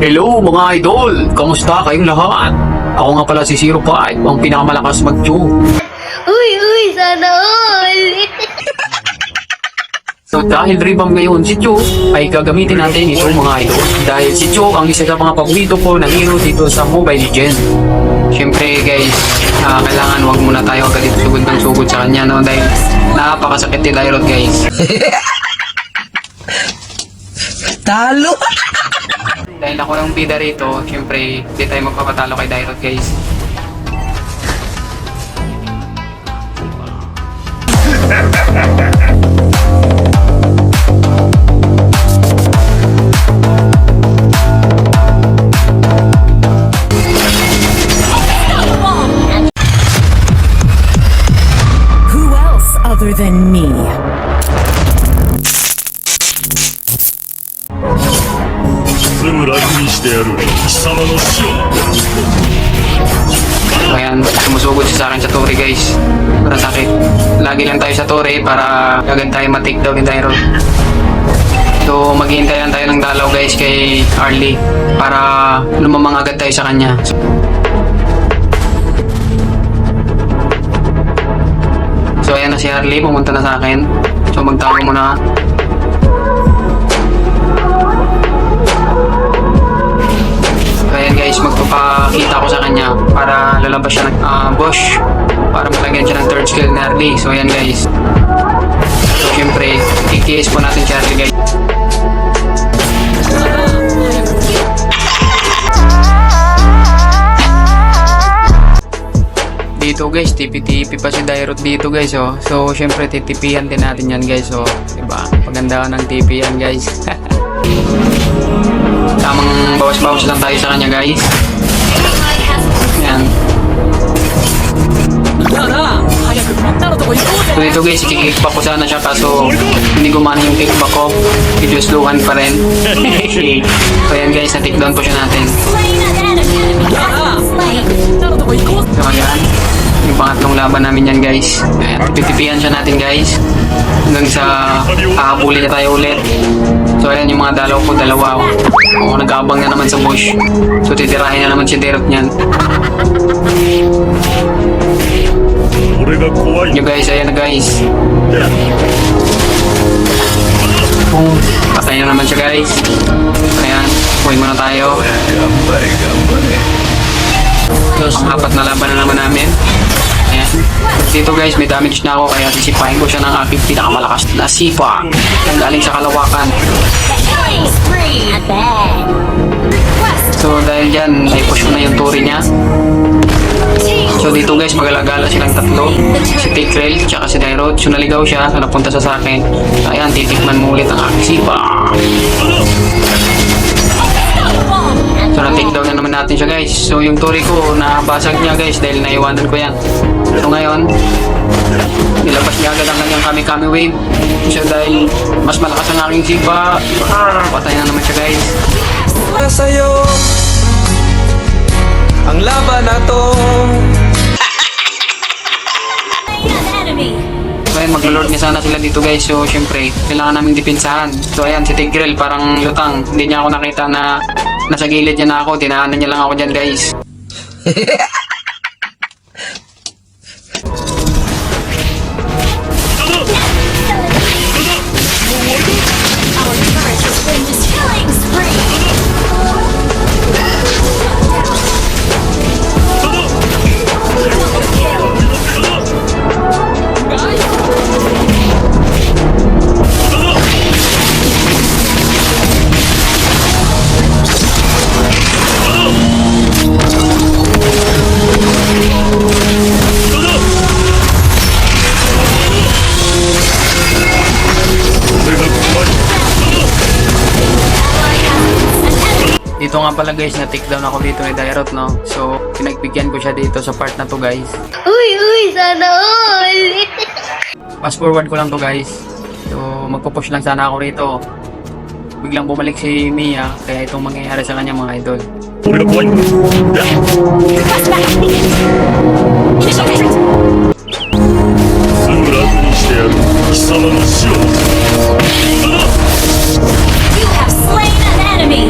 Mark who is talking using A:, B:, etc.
A: Hello mga idol! Kamusta kayong lahat? Ako nga pala si 05, ang pinakamalakas mag-chew.
B: Uy, sana all!
A: So dahil revamp ngayon si Chew, ay gagamitin natin ito mga idol. Dahil si Chew ang isa sa mga paborito ko na hero dito sa Mobile Legends. Siyempre guys, kailangan wag muna tayo agad dito sugod ng sugod sa kanya, no? Dahil napakasakit ni Dairot guys.
C: Talo!
A: Dahil ako yung bida rito, siyempre hindi tayo magpapatalo kay Dairot guys.
D: Who else other than me?
A: So ayan, sumusugod siya sa akin sa Tori guys. Para sakit. Lagi lang tayo sa Tori para agad tayo ma-take down ni Dairot. So maghihintay lang tayo ng dalaw guys kay Arlie para lumamang agad tayo sa kanya. So ayan na si Arlie, pumunta na sa akin. So magtago muna. So ayan guys, magpapakita ko sa kanya para lalabas siya ng bush para malagyan siya ng third skill ni Arlie. So ayan guys. So syempre, TTS po natin si Arlie guys. Dito guys, TP-TP pa si Dairot dito guys, oh. So syempre titipihan din natin yan guys, oh. Diba? Paganda ng TP yan guys. Tamang bawas-bawas lang tayo sa kanya guys. Yan. So dito guys, kikickback ko sana siya kaso hindi gumana yung kickback ko. Videosluhan pa rin. So yan guys, na-takedown po siya natin. So yan, yung pangatlong laban namin yan guys. Ayan, titipihan siya natin guys hanggang sa hahabulin na tayo ulit. So ayan yung mga dalaw ko, dalawa. O, nag-aabang na naman sa bush. So titirahin na naman si Dairot niyan. Yung guys, ayan na guys. Patay na naman siya guys. Ayan, puwi muna tayo. Pang-apat na laban na naman namin. Ayan. Dito guys, may damage na ako kaya sisipahin ko siya ng aking pinakamalakas na sipa. Ang galing sa kalawakan. So dahil dyan, ay-push ko na yung Tori niya. So dito guys, magalagala silang tatlo. Si Tikrel, tsaka si Dairot. So naligaw siya, so napunta sa akin. Ayan, titikman mo ulit ang aking sipa. So na-take down na naman natin siya guys. So yung Tori ko, nabasag niya guys dahil naiwanan ko yan. So ngayon, nilabas niya agad ang kanyang kami-kami wave. So dahil mas malakas ang aking sipa, patay na naman siya guys.
C: Para sa'yo ang laban na to.
A: So ayan, mag-lord niya sana sila dito guys. So syempre, kailangan naming depensahan. So ayan, si Tigrel parang lutang. Hindi niya ako nakita na nasa gilid niya na ako. Tinaanan niya lang ako dyan guys. Dito nga pala guys, na-take down ako dito ni Dairot, no? So, pinagbigyan ko siya dito sa part na to guys.
B: Uy, sana all!
A: Fast forward ko lang to guys. So, magpo-push lang sana ako rito. Biglang bumalik si Mia, kaya itong mangyayari sa kanya mga idol.
E: You have slain an enemy!